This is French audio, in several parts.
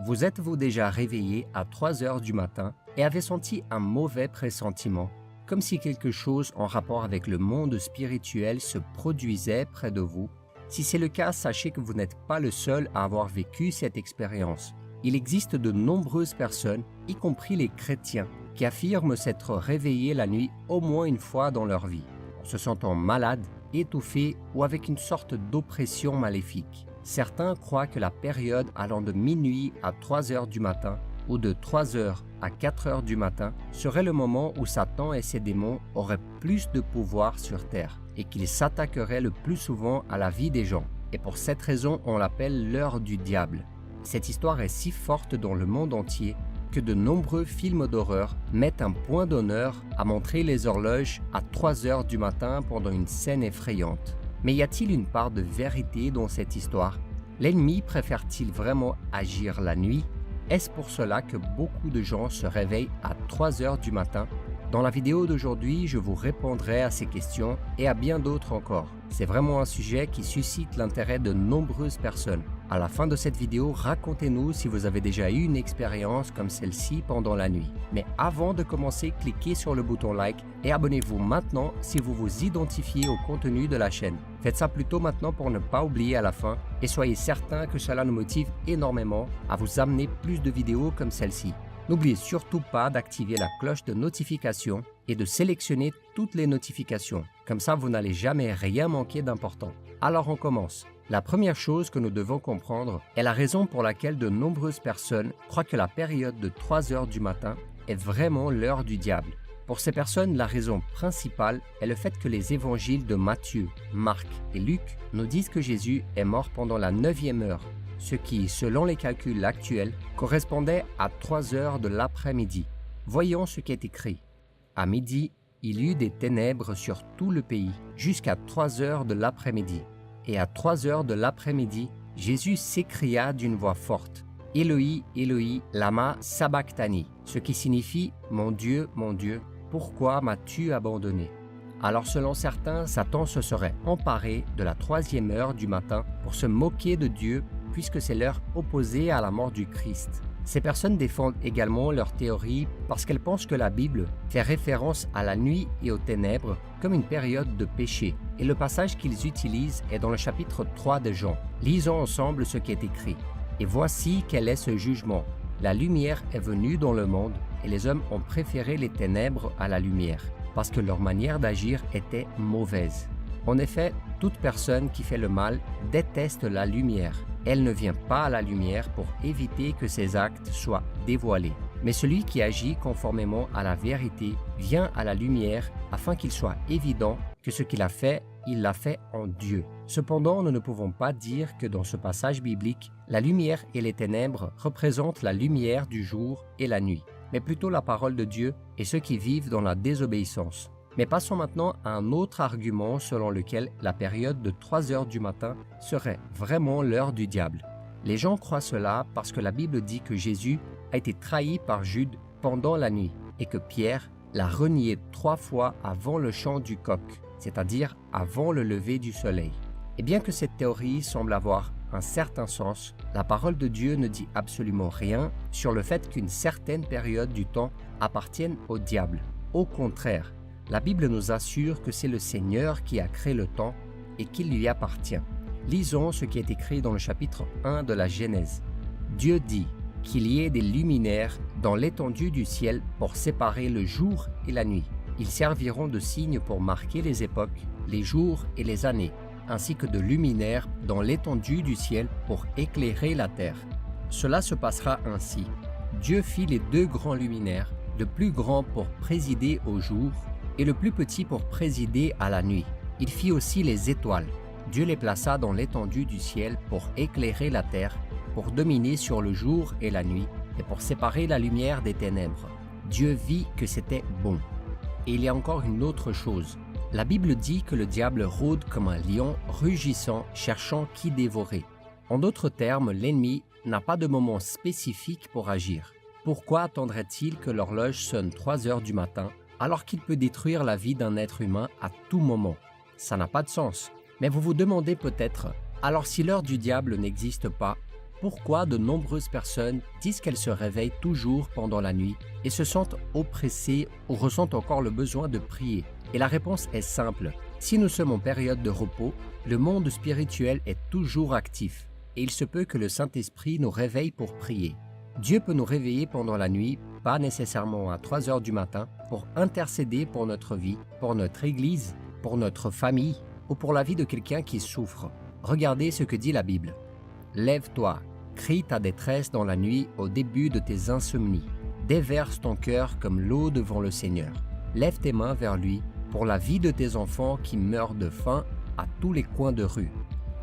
Vous êtes-vous déjà réveillé à 3 heures du matin et avez senti un mauvais pressentiment, comme si quelque chose en rapport avec le monde spirituel se produisait près de vous? Si c'est le cas, sachez que vous n'êtes pas le seul à avoir vécu cette expérience. Il existe de nombreuses personnes, y compris les chrétiens, qui affirment s'être réveillés la nuit au moins une fois dans leur vie, en se sentant malades, étouffés ou avec une sorte d'oppression maléfique. Certains croient que la période allant de minuit à 3 heures du matin ou de 3 heures à 4 heures du matin serait le moment où Satan et ses démons auraient plus de pouvoir sur terre et qu'ils s'attaqueraient le plus souvent à la vie des gens. Et pour cette raison, on l'appelle l'heure du diable. Cette histoire est si forte dans le monde entier que de nombreux films d'horreur mettent un point d'honneur à montrer les horloges à 3 heures du matin pendant une scène effrayante. Mais y a-t-il une part de vérité dans cette histoire? L'ennemi préfère-t-il vraiment agir la nuit? Est-ce pour cela que beaucoup de gens se réveillent à 3 heures du matin? Dans la vidéo d'aujourd'hui, je vous répondrai à ces questions et à bien d'autres encore. C'est vraiment un sujet qui suscite l'intérêt de nombreuses personnes. À la fin de cette vidéo, racontez-nous si vous avez déjà eu une expérience comme celle-ci pendant la nuit. Mais avant de commencer, cliquez sur le bouton like et abonnez-vous maintenant si vous vous identifiez au contenu de la chaîne. Faites ça plutôt maintenant pour ne pas oublier à la fin et soyez certain que cela nous motive énormément à vous amener plus de vidéos comme celle-ci. N'oubliez surtout pas d'activer la cloche de notification et de sélectionner toutes les notifications. Comme ça, vous n'allez jamais rien manquer d'important. Alors on commence. La première chose que nous devons comprendre est la raison pour laquelle de nombreuses personnes croient que la période de 3 heures du matin est vraiment l'heure du diable. Pour ces personnes, la raison principale est le fait que les évangiles de Matthieu, Marc et Luc nous disent que Jésus est mort pendant la 9e heure, ce qui, selon les calculs actuels, correspondait à 3 heures de l'après-midi. Voyons ce qui est écrit. À midi, il y eut des ténèbres sur tout le pays, jusqu'à 3 heures de l'après-midi. Et à 3 heures de l'après-midi, Jésus s'écria d'une voix forte, « Éloi, Éloi, lama sabachthani », ce qui signifie « Mon Dieu, pourquoi m'as-tu abandonné ?» Alors selon certains, Satan se serait emparé de la 3e heure du matin pour se moquer de Dieu puisque c'est l'heure opposée à la mort du Christ. Ces personnes défendent également leur théorie parce qu'elles pensent que la Bible fait référence à la nuit et aux ténèbres comme une période de péché. Et le passage qu'ils utilisent est dans le chapitre 3 de Jean. Lisons ensemble ce qui est écrit. « Et voici quel est ce jugement. La lumière est venue dans le monde et les hommes ont préféré les ténèbres à la lumière, parce que leur manière d'agir était mauvaise. En effet, toute personne qui fait le mal déteste la lumière. Elle ne vient pas à la lumière pour éviter que ses actes soient dévoilés. Mais celui qui agit conformément à la vérité vient à la lumière afin qu'il soit évident que ce qu'il a fait, il l'a fait en Dieu. Cependant, nous ne pouvons pas dire que dans ce passage biblique, la lumière et les ténèbres représentent la lumière du jour et la nuit, mais plutôt la parole de Dieu et ceux qui vivent dans la désobéissance. Mais passons maintenant à un autre argument selon lequel la période de 3 heures du matin serait vraiment l'heure du diable. Les gens croient cela parce que la Bible dit que Jésus a été trahi par Jude pendant la nuit et que Pierre l'a renié 3 fois avant le chant du coq, c'est-à-dire avant le lever du soleil. Et bien que cette théorie semble avoir un certain sens, la parole de Dieu ne dit absolument rien sur le fait qu'une certaine période du temps appartienne au diable. Au contraire, la Bible nous assure que c'est le Seigneur qui a créé le temps et qu'il lui appartient. Lisons ce qui est écrit dans le chapitre 1 de la Genèse. Dieu dit qu'il y ait des luminaires dans l'étendue du ciel pour séparer le jour et la nuit. Ils serviront de signes pour marquer les époques, les jours et les années, ainsi que de luminaires dans l'étendue du ciel pour éclairer la terre. Cela se passera ainsi. Dieu fit les 2 grands luminaires, le plus grand pour présider au jour et le plus petit pour présider à la nuit. Il fit aussi les étoiles. Dieu les plaça dans l'étendue du ciel pour éclairer la terre, pour dominer sur le jour et la nuit, et pour séparer la lumière des ténèbres. Dieu vit que c'était bon. Et il y a encore une autre chose. La Bible dit que le diable rôde comme un lion rugissant, cherchant qui dévorer. En d'autres termes, l'ennemi n'a pas de moment spécifique pour agir. Pourquoi attendrait-il que l'horloge sonne 3 heures du matin alors qu'il peut détruire la vie d'un être humain à tout moment? Ça n'a pas de sens. Mais vous vous demandez peut-être, alors si l'heure du diable n'existe pas, pourquoi de nombreuses personnes disent qu'elles se réveillent toujours pendant la nuit et se sentent oppressées ou ressentent encore le besoin de prier. Et la réponse est simple. Si nous sommes en période de repos, le monde spirituel est toujours actif et il se peut que le Saint-Esprit nous réveille pour prier. Dieu peut nous réveiller pendant la nuit, pas nécessairement à 3 heures du matin, pour intercéder pour notre vie, pour notre Église, pour notre famille ou pour la vie de quelqu'un qui souffre. Regardez ce que dit la Bible. Lève-toi, crie ta détresse dans la nuit au début de tes insomnies. Déverse ton cœur comme l'eau devant le Seigneur. Lève tes mains vers lui pour la vie de tes enfants qui meurent de faim à tous les coins de rue.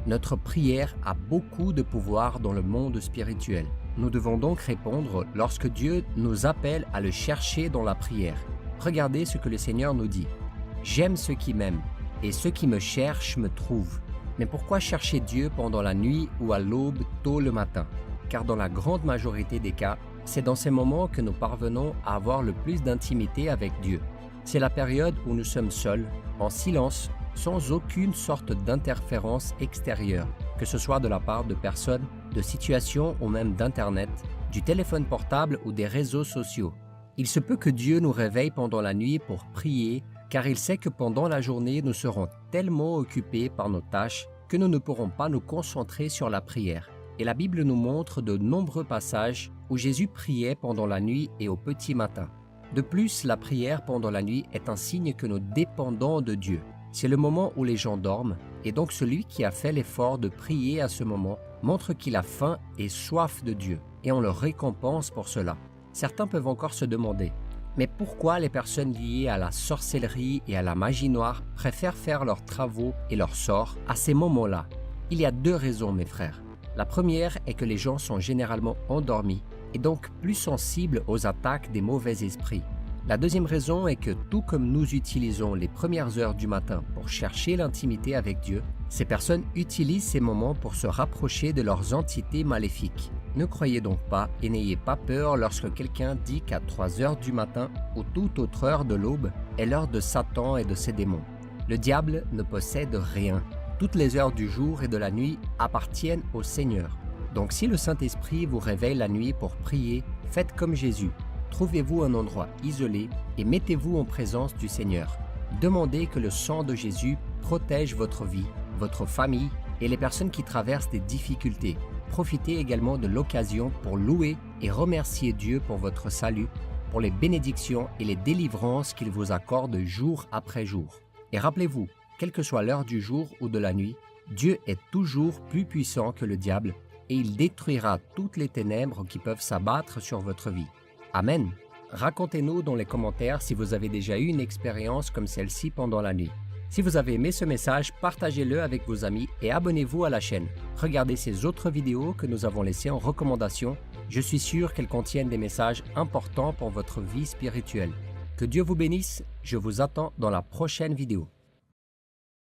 Notre prière a beaucoup de pouvoir dans le monde spirituel. Nous devons donc répondre lorsque Dieu nous appelle à le chercher dans la prière. Regardez ce que le Seigneur nous dit. « J'aime ceux qui m'aiment, et ceux qui me cherchent me trouvent. » Mais pourquoi chercher Dieu pendant la nuit ou à l'aube tôt le matin? Car dans la grande majorité des cas, c'est dans ces moments que nous parvenons à avoir le plus d'intimité avec Dieu. C'est la période où nous sommes seuls, en silence, sans aucune sorte d'interférence extérieure, que ce soit de la part de personnes, de situations ou même d'Internet, du téléphone portable ou des réseaux sociaux. Il se peut que Dieu nous réveille pendant la nuit pour prier, car il sait que pendant la journée, nous serons tellement occupés par nos tâches que nous ne pourrons pas nous concentrer sur la prière. Et la Bible nous montre de nombreux passages où Jésus priait pendant la nuit et au petit matin. De plus, la prière pendant la nuit est un signe que nous dépendons de Dieu. C'est le moment où les gens dorment, et donc celui qui a fait l'effort de prier à ce moment montre qu'il a faim et soif de Dieu, et on le récompense pour cela. Certains peuvent encore se demander, mais pourquoi les personnes liées à la sorcellerie et à la magie noire préfèrent faire leurs travaux et leurs sorts à ces moments-là? Il y a 2 raisons, mes frères. La première est que les gens sont généralement endormis et donc plus sensibles aux attaques des mauvais esprits. La deuxième raison est que tout comme nous utilisons les premières heures du matin pour chercher l'intimité avec Dieu, ces personnes utilisent ces moments pour se rapprocher de leurs entités maléfiques. Ne croyez donc pas et n'ayez pas peur lorsque quelqu'un dit qu'à 3 heures du matin ou toute autre heure de l'aube est l'heure de Satan et de ses démons. Le diable ne possède rien. Toutes les heures du jour et de la nuit appartiennent au Seigneur. Donc si le Saint-Esprit vous réveille la nuit pour prier, faites comme Jésus. Trouvez-vous un endroit isolé et mettez-vous en présence du Seigneur. Demandez que le sang de Jésus protège votre vie, votre famille et les personnes qui traversent des difficultés. Profitez également de l'occasion pour louer et remercier Dieu pour votre salut, pour les bénédictions et les délivrances qu'il vous accorde jour après jour. Et rappelez-vous, quelle que soit l'heure du jour ou de la nuit, Dieu est toujours plus puissant que le diable et il détruira toutes les ténèbres qui peuvent s'abattre sur votre vie. Amen. Racontez-nous dans les commentaires si vous avez déjà eu une expérience comme celle-ci pendant la nuit. Si vous avez aimé ce message, partagez-le avec vos amis et abonnez-vous à la chaîne. Regardez ces autres vidéos que nous avons laissées en recommandation. Je suis sûr qu'elles contiennent des messages importants pour votre vie spirituelle. Que Dieu vous bénisse. Je vous attends dans la prochaine vidéo.